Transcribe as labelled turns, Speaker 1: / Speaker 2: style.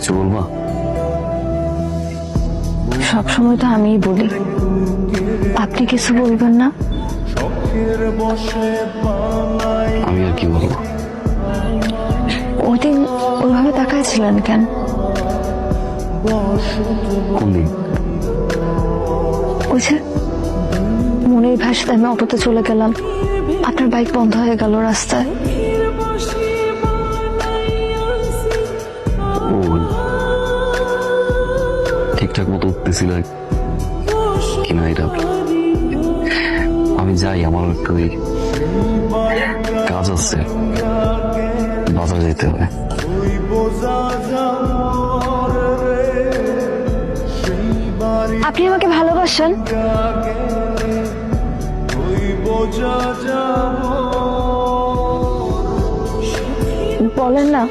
Speaker 1: কিছু বলবা?
Speaker 2: সবসময় তো আমিই বলি, আপনি কিছু বলবেন না?
Speaker 1: আমি আর কি বলবো?
Speaker 2: ওই দিন ওইভাবে তাকাইছিলেন কেন?
Speaker 1: কোন দিন?
Speaker 2: ওই যে মনের ভাষাতে আমি অটোতে চলে গেলাম, আপনার বাইক বন্ধ হয়ে গেল রাস্তায়।
Speaker 1: ও, ঠিকঠাক মতো উঠতেছিল কিনা এটা। আমি যাই, আমার একটু কাজ আছে, বাজার যেতে হবে।
Speaker 2: আপনি আমাকে ভালোবাসেন? বলেন না।